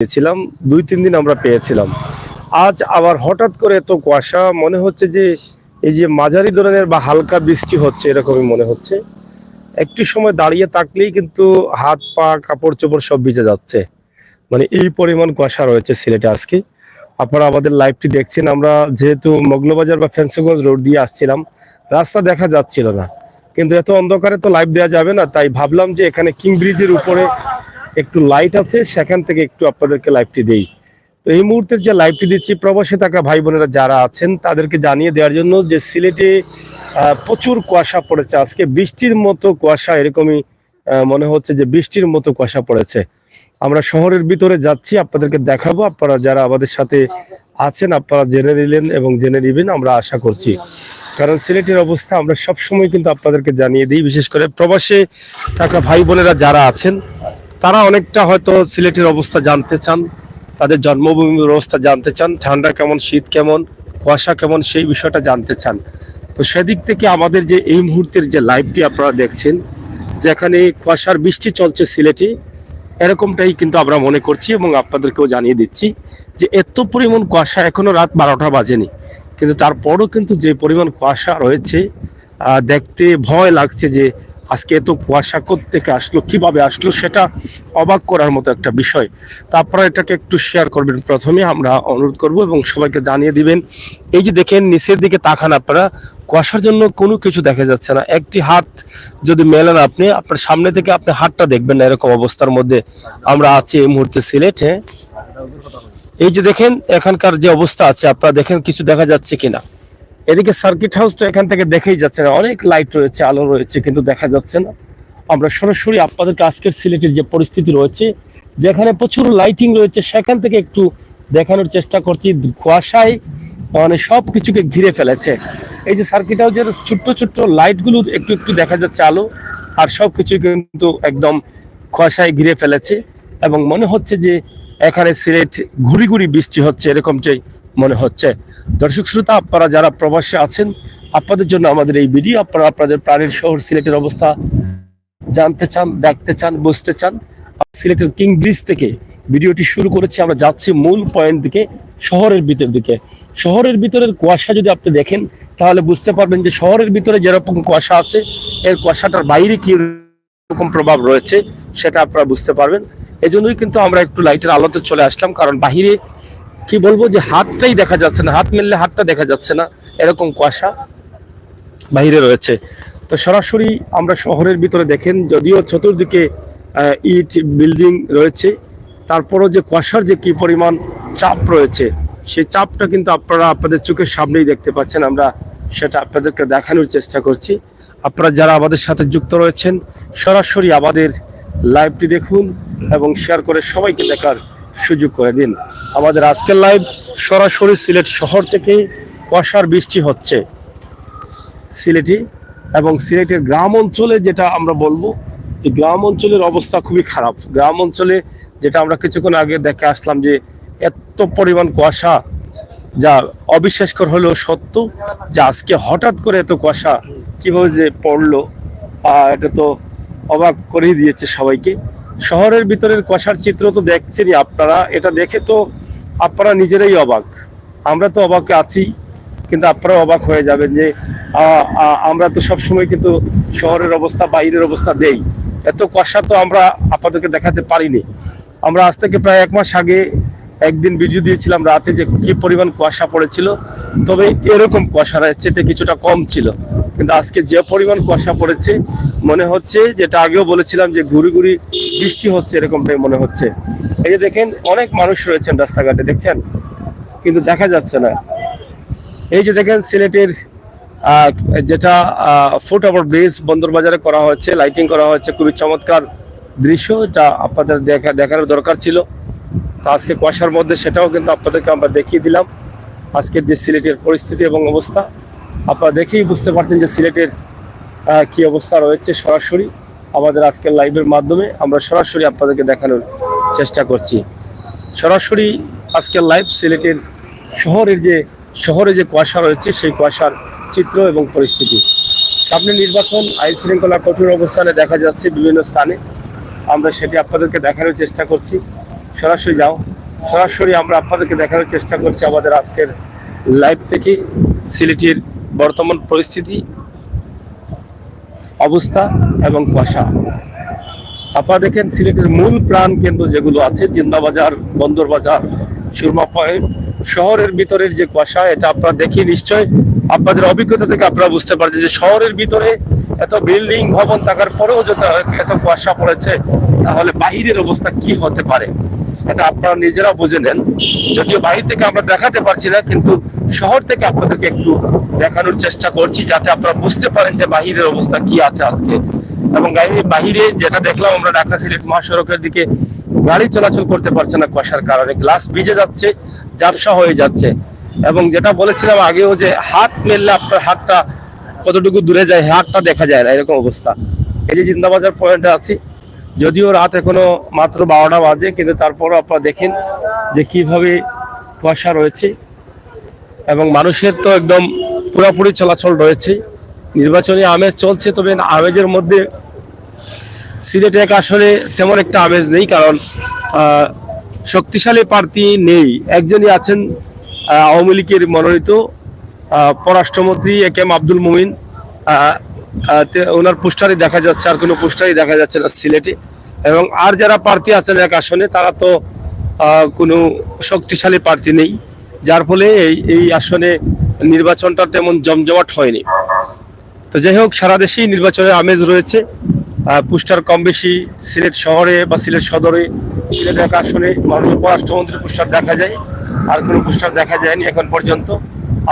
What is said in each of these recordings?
পেয়েছিলাম, ২-৩ দিন আমরা পেয়েছিলাম। আজ আবার হঠাৎ করে এত কুয়াশা, মনে হচ্ছে যে এই যে মাঝারি ধরনের বা হালকা বৃষ্টি হচ্ছে এরকমই মনে হচ্ছে। একটু সময় দাঁড়িয়ে থাকলেই কিন্তু হাত পা কাপড়-চোপড় সব ভিজে যাচ্ছে। মানে এই পরিমাণ কুয়াশা রয়েছে সিলেটে আজকে। আপনারা আমাদের লাইভটি দেখছেন। আমরা যেহেতু মগলবাজার বা ফেন্সিগঞ্জ রোড দিয়ে আসছিলাম, রাস্তা দেখা যাচ্ছিল না। কিন্তু এত অন্ধকারে তো লাইভ দেওয়া যাবে না, তাই ভাবলাম যে এখানে কিং ব্রিজের উপরে একটু লাইট আছে, সেখান থেকে একটু আপনাদেরকে লাইভটি দেই। তো এই মুহূর্তে যে লাইভটি দিচ্ছি, প্রবাসে থাকা ভাই বোনেরা যারা আছেন তাদেরকে জানিয়ে দেওয়ার জন্য যে সিলেটে প্রচুর কুয়াশা পড়েছে আজকে, বৃষ্টির মতো কুয়াশা, এরকমই মনে হচ্ছে যে বৃষ্টির মতো কুয়াশা পড়েছে। আমরা শহরের ভিতরে যাচ্ছি, আপনাদেরকে দেখাবো। আপনারা যারা আমাদের সাথে আছেন আপনারা জেনে নিলেন এবং জেনে নিবেন আমরা আশা করছি, কারণ সিলেটের অবস্থা আমরা সবসময় কিন্তু আপনাদেরকে জানিয়ে দিই। বিশেষ করে প্রবাসে থাকা ভাই বোনেরা যারা আছেন তারা অনেকটা হয়তো সিলেটের অবস্থা জানতে চান, তাদের জন্মভূমির অবস্থা জানতে চান, ঠান্ডা কেমন, শীত কেমন, কুয়াশা কেমন, সেই বিষয়টা জানতে চান। তো সেদিক থেকে আমাদের যে এই মুহূর্তের যে লাইভটি আপনারা দেখছেন, যেখানে কুয়াশার বৃষ্টি চলছে সিলেটে, এরকমটাই কিন্তু আমরা মনে করছি এবং আপনাদেরকেও জানিয়ে দিচ্ছি যে এত পরিমাণ কুয়াশা, এখনো রাত 12টা বাজেনি, কিন্তু তারপরও কিন্তু যে পরিমাণ কুয়াশা রয়েছে, দেখতে ভয় লাগছে যে আজকে এত কুয়াশা কোত্থেকে আসলো, কিভাবে আসলো, সেটা অবাক করার মতো একটা বিষয়। তো আপনারা এটাকে একটু শেয়ার করবেন, প্রথমে আমরা অনুরোধ করব, এবং সবাইকে জানিয়ে দিবেন। এই যে দেখেন নিচের দিকে তাকান আপনারা, কুয়াশার জন্য কোনো কিছু দেখা যাচ্ছে না। একটি হাত যদি মেলেন আপনি, আপনার সামনে থেকে আপনি হাতটা দেখবেন না, এরকম অবস্থার মধ্যে আমরা আছি এই মুহূর্তে সিলেটে। এই যে দেখেন এখানকার যে অবস্থা আছে, আপনারা দেখেন কিছু দেখা যাচ্ছে কিনা। এদিকে সার্কিট হাউস তো এখান থেকে দেখেই যাচ্ছে না, অনেক লাইট রয়েছে, আলো রয়েছে, কিন্তু দেখা যাচ্ছে না। আমরা সরাসরি আপনাদেরকে আজকের সিলেটের যে পরিস্থিতি রয়েছে, যেখানে প্রচুর লাইটিং রয়েছে, সেখান থেকে একটু দেখানোর চেষ্টা করছি। কুয়াশায় মানে সব কিছুকে ঘিরে ফেলেছে। এই যে সার্কিট হাউসের ছোট্ট ছোট্ট লাইটগুলো একটু একটু দেখা যাচ্ছে আলো, আর সব কিছু কিন্তু একদম কুয়াশায় ঘিরে ফেলেছে, এবং মনে হচ্ছে যে এখানে সিলেট ঘুরি ঘুরি বৃষ্টি হচ্ছে, এরকমটাই মনে হচ্ছে। দর্শক শ্রোতা, আপনারা যারা প্রবাসে আছেন, আপনাদের জন্য আমাদের এই ভিডিও। আপনারা আপনাদের প্রাণের শহর সিলেটের অবস্থা জানতে চান, দেখতে চান, বুঝতে চান, সিলেটের কিং ব্রিজ থেকে ভিডিওটি শুরু করেছি। আমরা যাচ্ছি মূল পয়েন্ট দিকে, শহরের ভিতর দিকে। শহরের ভিতরের কুয়াশা যদি আপনি দেখেন, তাহলে বুঝতে পারবেন যে শহরের ভিতরে যেরকম কুয়াশা আছে, এর কুয়াশাটার বাইরে কি রকম প্রভাব রয়েছে সেটা আপনারা বুঝতে পারবেন। এই জন্যই কিন্তু আমরা একটু লাইটের আলোতে চলে আসলাম, কারণ বাহিরে কি বলবো যে হাতটাই দেখা যাচ্ছে না, হাত মেললে হাতটা দেখা যাচ্ছে না, এরকম কুয়াশা বাহিরে রয়েছে। তো সরাসরি আমরা শহরের ভিতরে দেখেন, যদিও চতুর্দিকে ইট বিল্ডিং রয়েছে, তারপরও যে কুয়াশার যে কি পরিমাণ চাপ রয়েছে, সেই চাপটা কিন্তু আপনারা আপনাদের চোখের সামনেই দেখতে পাচ্ছেন। আমরা সেটা আপনাদেরকে দেখানোর চেষ্টা করছি। আপনারা যারা আমাদের সাথে যুক্ত রয়েছেন, সরাসরি আমাদের লাইভটি দেখুন এবং শেয়ার করে সবাইকে দেখার সুযোগ করে দিন। আমাদের আজকের লাইভ সরাসরি সিলেট শহর থেকে কুয়াশার বৃষ্টি হচ্ছে সিলেটে, এবং সিলেটের গ্রাম অঞ্চলে যেটা আমরা বলবো যে গ্রাম অঞ্চলের অবস্থা খুবই খারাপ। গ্রাম অঞ্চলে যেটা আমরা কিছুক্ষণ আগে দেখে আসলাম যে এত পরিমাণ কুয়াশা, যা অবিশ্বাসকর হলেও সত্য, যে আজকে হঠাৎ করে এত কুয়াশা কিভাবে যে পড়লো, এটা তো অবাক করেই দিয়েছে সবাইকে। শহরের ভিতরের কুয়াশার চিত্র তো দেখছেনই আপনারা, এটা দেখে তো আপনারা নিজেরাই অবাক, আমরা তো অবাক আছি, কিন্তু আপনারা অবাক হয়ে যাবেন যে আমরা তো সবসময় কিন্তু শহরের অবস্থা, বাইরের অবস্থা দেই। এত কুয়াশা তো আমরা আপনাদেরকে দেখাতে পারিনি। আমরা আজ থেকে প্রায় 1 মাস আগে একদিন ভিডিও দিয়েছিলাম রাতে, যে কি পরিমাণ কুয়াশা পড়েছিল, তবে এরকম কুয়াশা চেয়ে কিছুটা কম ছিল। কিন্তু আজকে যে পরিমাণ কুয়াশা পড়েছে, মনে হচ্ছে, যেটা আগেও বলেছিলাম যে ঘুরি ঘুরি বৃষ্টি হচ্ছে, এরকমটাই মনে হচ্ছে। এই যে দেখেন অনেক মানুষ রয়েছেন রাস্তাঘাটে, দেখছেন, কিন্তু দেখা যাচ্ছে না। এই যে দেখেন সিলেটের যেটা ফুটওভার ব্রিজ বন্দরবাজারে করা হচ্ছে, লাইটিং করা হচ্ছে, খুবই চমৎকার দৃশ্য, এটা আপনাদের দেখার দরকার ছিল। তো আজকে কুয়াশার মধ্যে সেটাও কিন্তু আপনাদেরকে আমরা দেখিয়ে দিলাম। আজকের যে সিলেটের পরিস্থিতি এবং অবস্থা আপনারা দেখেই বুঝতে পারছেন যে সিলেটের কি অবস্থা রয়েছে। সরাসরি আমাদের আজকের লাইভের মাধ্যমে আমরা সরাসরি আপনাদেরকে দেখানোর চেষ্টা করছি। সরাসরি আজকের লাইভ সিলেটের শহরে যে কুয়াশা রয়েছে, সেই কুয়াশার চিত্র এবং পরিস্থিতি। সামনে নির্বাচন, আইন শৃঙ্খলা কঠোর অবস্থানে দেখা যাচ্ছে বিভিন্ন স্থানে, আমরা সেটি আপনাদেরকে দেখানোর চেষ্টা করছি। সরাসরি যাও। সরাসরি আমরা আপনাদেরকে দেখানোর চেষ্টা করছি আমাদের আজকের লাইভ থেকে সিলেটের বর্তমান পরিস্থিতি, অবস্থা এবং কুয়াশা। আপনারা দেখেন সিলেটের মূল প্রাণ কেন্দ্র যেগুলো আছে, জিন্দাবাজার, বন্দর বাজার, সুরমা পয়েন্ট, শহরের ভিতরের যে কুয়াশা, এটা আপনারা দেখি নিশ্চয় আপনাদের অভিজ্ঞতা থেকে আপনারা বুঝতে পারছেন যে শহরের ভিতরে এত বিল্ডিং ভবন থাকার পরেও যদি এত কুয়াশা পড়েছে, তাহলে বাহিরের অবস্থা কি হতে পারে এটা আপনারা নিজেরা বুঝে নেন। যদিও বাহির থেকে আমরা দেখাতে পারছি না, কিন্তু শহর থেকে আপনাদেরকে একটু দেখানোর চেষ্টা করছি যাতে আপনারা বুঝতে পারেন যে বাহিরের অবস্থা কি আছে আজকে। এবং বাহিরে যেটা দেখলাম আমরা, ঢাকা সিলেট মহাসড়কের দিকে গাড়ি চলাচল করতে পারছে না কুয়াশার কারণে, গ্লাস ভিজে যাচ্ছে, ঝাপসা হয়ে যাচ্ছে। এবং যেটা বলেছিলাম আগেও যে হাত মেললে আপনার হাতটা কতটুকু দূরে যায়, হাতটা দেখা যায় না, এরকম অবস্থা। এই যে জিন্দাবাজার পয়েন্টে আছি, যদিও রাত এখনো মাত্র 12টা বাজে, কিন্তু তারপরও আপনারা দেখেন যে কিভাবে কুয়াশা রয়েছে এবং মানুষের তো একদম পুরোপুরি চলাচল রয়েছে। নির্বাচনী আমেজ চলছে, তবে আমেজের মধ্যে সিলেটে এক আসলে তেমন একটা আমেজ নেই, কারণ শক্তিশালী প্রার্থী নেই। একজনই আছেন আওয়ামী লীগের মনোনীত পররাষ্ট্রমন্ত্রী এ.কে.এম. আব্দুল মুমিন, ওনার পোস্টারই দেখা যাচ্ছে, আর কোনো পোস্টারই দেখা যাচ্ছে না সিলেটে। এবং আর যারা প্রার্থী আছেন এক আসনে, তারা তো কোনো শক্তিশালী প্রার্থী নেই, যার ফলে এই আসনে নির্বাচনটা তেমন জমজমাট হয়নি। তো যাই হোক, সারা দেশেই নির্বাচনের আমেজ রয়েছে। পোস্টার কম বেশি সিলেট শহরে বা সিলেট সদরে, সিলেট এক আসনে মাননীয় পররাষ্ট্রমন্ত্রীর পোস্টার দেখা যায়, আর কোনো পোস্টার দেখা যায়নি এখন পর্যন্ত।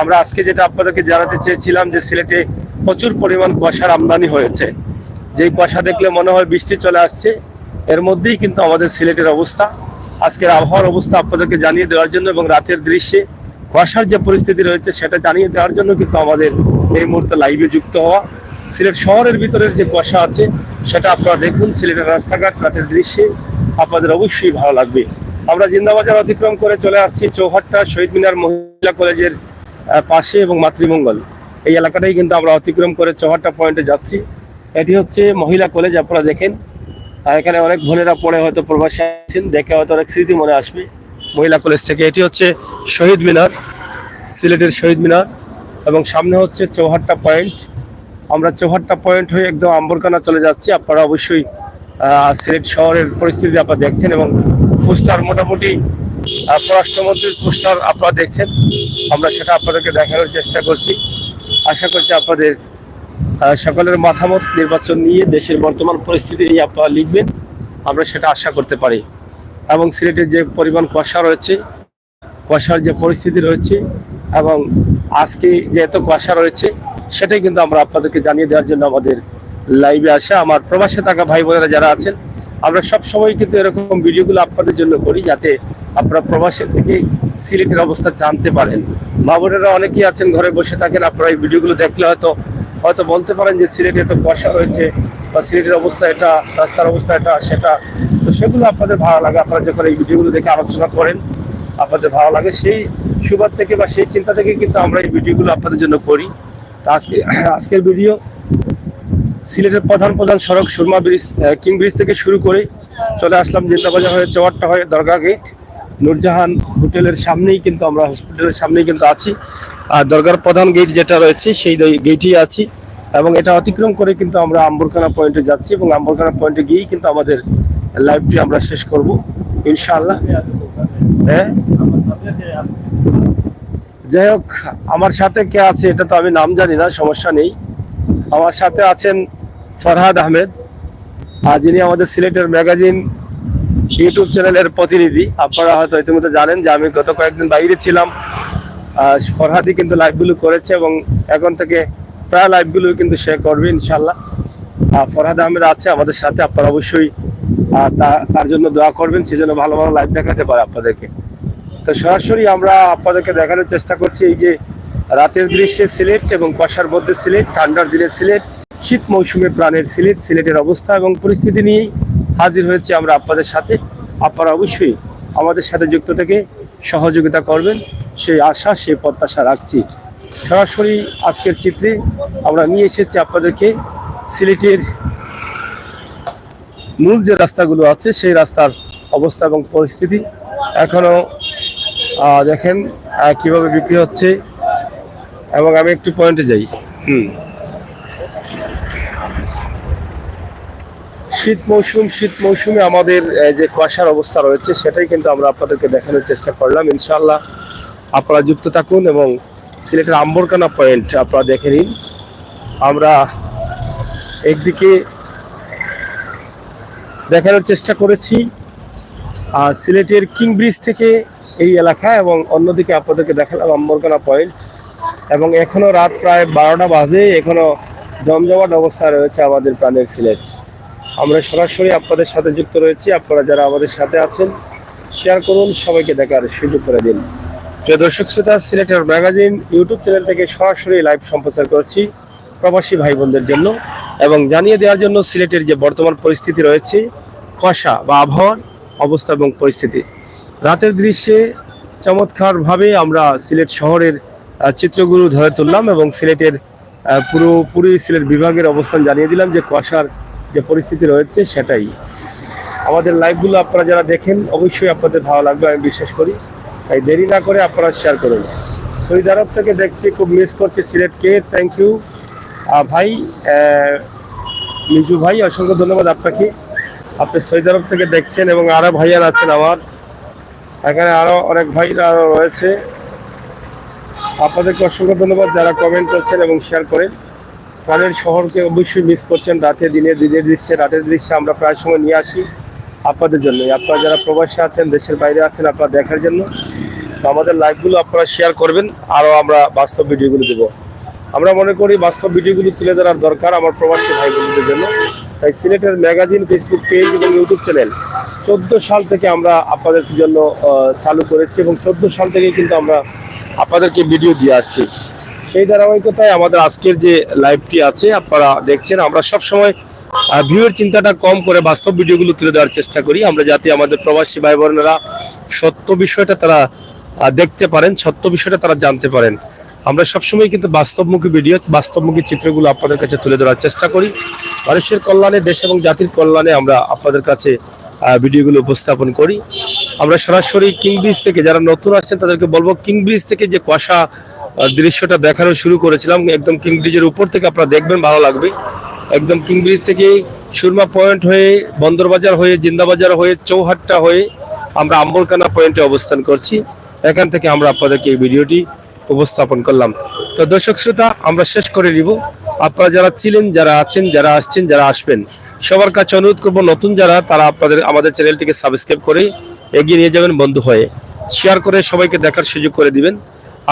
আমরা আজকে যেটা আপনাদেরকে জানাতে চেয়েছিলাম যে সিলেটে প্রচুর পরিমাণ কুয়াশার আমদানি হয়েছে। যেই কুয়াশা দেখলে মনে হয় বৃষ্টি চলে আসছে, এর মধ্যেই কিন্তু আমাদের সিলেটের অবস্থা। আজকের আবহাওয়ার অবস্থা আপনাদেরকে জানিয়ে দেওয়ার জন্য এবং রাতের দৃশ্যে কুয়াশার যে পরিস্থিতি রয়েছে সেটা জানিয়ে দেওয়ার জন্য কিন্তু আমাদের এই মুহূর্তে লাইভে যুক্ত হওয়া। সিলেট শহরের ভিতরের যে কুয়াশা আছে সেটা আপনারা দেখুন সিলেটের রাস্তাঘাট রাতের দৃশ্যে, আপনাদের অবশ্যই ভালো লাগবে। আমরা জিন্দাবাজার অতিক্রম করে চলে আসছি চৌহাট্টা শহীদ মিনার মহিলা কলেজের পাশে এবং মাতৃমঙ্গল, এই এলাকাটাই কিন্তু আমরা অতিক্রম করে চৌহাট্টা পয়েন্টে যাচ্ছি। এটি হচ্ছে মহিলা কলেজ, আপনারা দেখেন এখানে অনেক বোনেরা পড়ে, হয়তো প্রবাসী আছেন, দেখে হয়তো অনেক স্মৃতি মনে আসবে মহিলা কলেজ থেকে। এটি হচ্ছে শহীদ মিনার, সিলেটের শহীদ মিনার, এবং সামনে হচ্ছে চৌহাট্টা পয়েন্ট। আমরা চৌহাট্টা পয়েন্ট হয়ে একদম আম্বরখানা চলে যাচ্ছি। আপনারা অবশ্যই সিলেট শহরের পরিস্থিতি আপনারা দেখছেন, এবং পোস্টার মোটামুটি পররাষ্ট্রমন্ত্রীর পোস্টার আপনারা দেখছেন, আমরা সেটা আপনাদেরকে দেখানোর চেষ্টা করছি। আশা করছি আপনাদের সকলের মতামত নির্বাচন নিয়ে দেশের বর্তমান পরিস্থিতি নিয়ে আপনারা লিখবেন, আমরা সেটা আশা করতে পারি। এবং সিলেটের যে পরিমাণ কুয়াশা রয়েছে, কুয়াশার যে পরিস্থিতি রয়েছে এবং আজকে যে এত কুয়াশা রয়েছে, সেটাই কিন্তু আমরা আপনাদেরকে জানিয়ে দেওয়ার জন্য আমাদের লাইভে আসা। আমার প্রবাসে থাকা ভাই বোনেরা যারা আছেন, আমরা সব সময় কিন্তু এরকম ভিডিওগুলো আপনাদের জন্য করি, যাতে আপনারা প্রবাসে থেকে সিলেটের অবস্থা জানতে পারেন। মা বোনেরা অনেকেই আছেন ঘরে বসে থাকেন, আপনারা এই ভিডিওগুলো দেখলে হয়তো বলতে পারেন যে সিলেটে এত কুয়াশা রয়েছে বা সিলেটের অবস্থা এটা, রাস্তার অবস্থা এটা সেটা। তো সেগুলো আপনাদের ভালো লাগে, আপনারা যখন এই ভিডিওগুলো দেখে আলোচনা করেন আপনাদের ভালো লাগে, সেই সুবাদ থেকে বা সেই চিন্তা থেকে কিন্তু আমরা এই ভিডিওগুলো আপনাদের জন্য করি। তো আজকের ভিডিও সিলেটের প্রধান সড়ক সুরমা ব্রিজ, কিং ব্রিজ থেকে শুরু করে চলে আসলাম জিন্দাবাজার হয়ে চৌহাট্টা হয়ে দরগা গেট, নূরজাহান হোটেলের সামনেই কিন্তু আমরা, হসপিটালের সামনেই কিন্তু আছি। আর দরগার প্রধান গেট যেটা রয়েছে সেই গেটেই আছি, এবং এটা অতিক্রম করে কিন্তু আমরা আম্বরখানা পয়েন্টে যাচ্ছি, এবং আম্বরখানা পয়েন্টে গিয়েই কিন্তু আমাদের লাইভটি আমরা শেষ করব ইনশাআল্লাহ। হ্যাঁ, যাই হোক, আমার সাথে কে আছে এটা তো আমি নাম জানি না, সমস্যা নেই। আমার সাথে আছেন ফরহাদ আহমেদ, আর যিনি আমাদের সিলেটের ম্যাগাজিন ইউটিউব চ্যানেলের প্রতিনিধি। আপনারা হয়তো ইতিমধ্যে জানেন যে আমি গত কয়েকদিন বাইরে ছিলাম, ফরহাদি কিন্তু লাইভগুলো করেছে এবং এখন থেকে প্রায় লাইভগুলো কিন্তু সে করবে ইনশাল্লাহ। ফরহাদ আহমেদ আছে আমাদের সাথে, আপনারা অবশ্যই তার জন্য দোয়া করবেন, সেজন্য ভালো ভালো লাইভ দেখাতে পারে আপনাদেরকে। তো সরাসরি আমরা আপনাদেরকে দেখানোর চেষ্টা করছি এই যে রাতের দৃশ্যে সিলেট এবং কুয়াশার মধ্যে সিলেট, ঠান্ডার দিনে সিলেট, শীত মৌসুমে প্রাণের সিলেট, সিলেটের অবস্থা এবং পরিস্থিতি নিয়েই হাজির হয়েছি আমরা আপনাদের সাথে। আপনারা অবশ্যই আমাদের সাথে যুক্ত থেকে সহযোগিতা করবেন, সেই আশা সেই প্রত্যাশা রাখছি। সরাসরি আজকের চিত্রে আমরা নিয়ে এসেছি আপনাদেরকে সিলেটের মূল যে রাস্তাগুলো আছে সেই রাস্তার অবস্থা এবং পরিস্থিতি। এখনো দেখেন কিভাবে বিক্রি হচ্ছে। এবং আমি একটু পয়েন্টে যাই। শীত মৌসুমে আমাদের যে কুয়াশার অবস্থা রয়েছে সেটাই কিন্তু আমরা আপনাদেরকে দেখানোর চেষ্টা করলাম। ইনশাআল্লাহ আপনারা যুক্ত থাকুন এবং সিলেটের আম্বরকানা পয়েন্ট আপনারা দেখে নিন। আমরা একদিকে দেখানোর চেষ্টা করেছি সিলেটের কিং ব্রিজ থেকে এই এলাকা, এবং অন্যদিকে আপনাদেরকে দেখালাম আম্বরকানা পয়েন্ট। এবং এখনো রাত প্রায় 12টা বাজে, এখনো জমজমাট অবস্থা রয়েছে আমাদের প্রাণের সিলেট। আমরা সরাসরি আপনাদের সাথে যুক্ত রয়েছি। আপনারা যারা আমাদের সাথে আছেন শেয়ার করুন, সবাইকে দেখার সুযোগ করে দিন। প্রিয় দর্শক শ্রোতা, সিলেটের ম্যাগাজিন ইউটিউব চ্যানেল থেকে সরাসরি লাইভ সম্প্রচার করছি প্রবাসী ভাই বোনদের জন্য, এবং জানিয়ে দেওয়ার জন্য সিলেটের যে বর্তমান পরিস্থিতি রয়েছে, কুয়াশা বা আবহাওয়ার অবস্থা এবং পরিস্থিতি। রাতের দৃশ্যে চমৎকারভাবে আমরা সিলেট শহরের চিত্রগুলো ধরে তুললাম এবং সিলেটের পুরোপুরি সিলেট বিভাগের অবস্থান জানিয়ে দিলাম যে কুয়াশার যে পরিস্থিতি রয়েছে সেটাই। আমাদের লাইভগুলো আপনারা যারা দেখেন অবশ্যই আপনাদের ভালো লাগবে আমি বিশ্বাস করি, তাই দেরি না করে আপনারা শেয়ার করুন। সৌদি আরব থেকে দেখছি, খুব মিস করছি সিলেটকে। থ্যাংক ইউ ভাই, মিজু ভাই, অসংখ্য ধন্যবাদ আপনাকে। আপনি সৌদি আরব থেকে দেখছেন এবং আরো ভাইয়ার আছেন আমার এখানে, আরো অনেক ভাইরা রয়েছে। আপনাদেরকে অসংখ্য ধন্যবাদ যারা কমেন্ট করছেন এবং শেয়ার করেন। প্রাণের শহরকে অবশ্যই মিস করছেন রাতে, দিনের দৃশ্যে। রাতের দৃশ্যে আমরা প্রায় সময় নিয়ে আসি আপনাদের জন্য। আপনারা যারা প্রবাসী আছেন, দেশের বাইরে আছেন, আপনারা দেখার জন্য। তো আমাদের লাইভগুলো আপনারা শেয়ার করবেন, আরও আমরা বাস্তব ভিডিওগুলো দেবো। আমরা মনে করি বাস্তব ভিডিওগুলো তুলে ধরার দরকার আমার প্রবাসী ভাই বোনদের জন্য। তাই সিলেটের ম্যাগাজিন ফেসবুক পেজ এবং ইউটিউব চ্যানেল 14 সাল থেকে আমরা আপনাদের জন্য চালু করেছি, এবং 14 সাল থেকেই কিন্তু আমরা আপনাদেরকে ভিডিও দিয়ে আসছি। সেই ধারাবাহিকতায় আমাদের আজকের যে লাইভটি আছে আপনারা দেখছেন। আমরা সবসময় ভিউয়ের চিন্তাটা কম করে বাস্তব ভিডিওগুলো তুলে দেওয়ার চেষ্টা করি, আমরা যাতে আমাদের প্রবাসী ভাই বোনেরা সত্য বিষয়টা তারা দেখতে পারেন, সত্য বিষয়টা তারা জানতে পারেন। আমরা সবসময় কিন্তু বাস্তবমুখী ভিডিও, বাস্তবমুখী চিত্রগুলো আপনাদের কাছে তুলে ধরার চেষ্টা করি। মানুষের কল্যাণে, দেশ এবং জাতির কল্যাণে আমরা আপনাদের কাছে ভিডিওগুলো উপস্থাপন করি। আমরা সরাসরি কিং ব্রিজ থেকে, যারা নতুন আসছেন তাদেরকে বলবো, কিং ব্রিজ থেকে যে কুয়াশা দৃশ্যটা দেখানো শুরু করেছিলাম, একদম কিং ব্রিজের উপর থেকে আপনারা দেখবেন, ভালো লাগবে। একদম কিং ব্রিজ থেকে সুরমা পয়েন্ট হয়ে, বন্দরবাজার হয়ে, জিন্দাবাজার হয়ে, চৌহাট্টা হয়ে আমরা আম্বরকানা পয়েন্টে অবস্থান করছি। এখান থেকে আমরা আপনাদেরকে এই ভিডিওটি উপস্থাপন করলাম। তো দর্শক শ্রোতা, আমরা শেষ করে নিব। আপনারা যারা ছিলেন, যারা আছেন, যারা আসছেন, যারা আসবেন, সবার কাছে অনুরোধ করবো, নতুন যারা তারা আমাদের চ্যানেলটিকে সাবস্ক্রাইব করে এগিয়ে নিয়ে যাবেন বন্ধু হয়ে। শেয়ার করে সবাইকে দেখার সুযোগ করে দিবেন।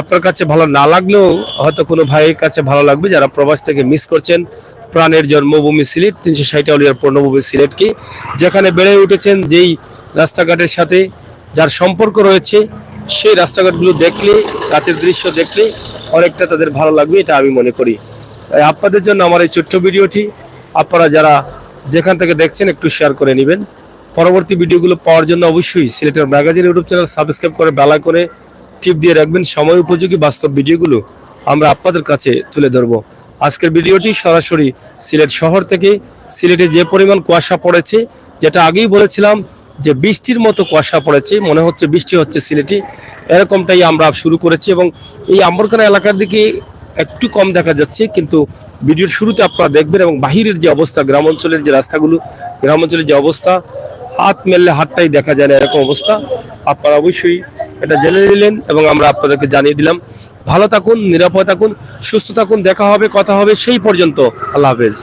আপনার কাছে ভালো না লাগলেও হয়তো কোনো ভাইয়ের কাছে ভালো লাগবে, যারা প্রবাস থেকে মিস করছেন প্রাণের জন্মভূমি সিলেট, 360 আউলিয়ার পূর্ণভূমি সিলেটকে, যেখানে বেড়ে উঠেছেন, যেই রাস্তাঘাটের সাথে যার সম্পর্ক রয়েছে, সেই রাস্তাঘাটগুলো দেখলে, রাতের দৃশ্য দেখলে অনেকটা তাদের ভালো লাগবে, এটা আমি মনে করি। আপনাদের জন্য আমার এই ছোট্ট ভিডিওটি, আপনারা যারা যেখান থেকে দেখছেন একটু শেয়ার করে নেবেন। পরবর্তী ভিডিওগুলো পাওয়ার জন্য অবশ্যই সিলেটের ম্যাগাজিন ইউটিউব চ্যানেল সাবস্ক্রাইব করে বেলা করে টিপ দিয়ে রাখবেন। সময় উপযোগী বাস্তব ভিডিওগুলো আমরা আপনাদের কাছে তুলে ধরবো। আজকের ভিডিওটি সরাসরি সিলেট শহর থেকে। সিলেটে যে পরিমাণ কুয়াশা পড়েছে, যেটা আগেই বলেছিলাম যে বৃষ্টির মতো কুয়াশা পড়েছে, মনে হচ্ছে বৃষ্টি হচ্ছে সিলেটে, এরকমটাই আমরা শুরু করেছি। এবং এই আম্বরকানা এলাকার দিকে একটু কম দেখা যাচ্ছে, কিন্তু ভিডিওর শুরুতে আপনারা দেখবেন। এবং বাহিরের যে অবস্থা, গ্রাম অঞ্চলের যে রাস্তাগুলো, গ্রাম অঞ্চলের যে অবস্থা, হাত মেললে হাতটাই দেখা যায় না, এরকম অবস্থা। আপনারা অবশ্যই এটা জেনে নিলেন এবং আমরা আপনাদেরকে জানিয়ে দিলাম। ভালো থাকুন, নিরাপদ থাকুন, সুস্থ থাকুন। দেখা হবে, কথা হবে, সেই পর্যন্ত আল্লাহ হাফেজ।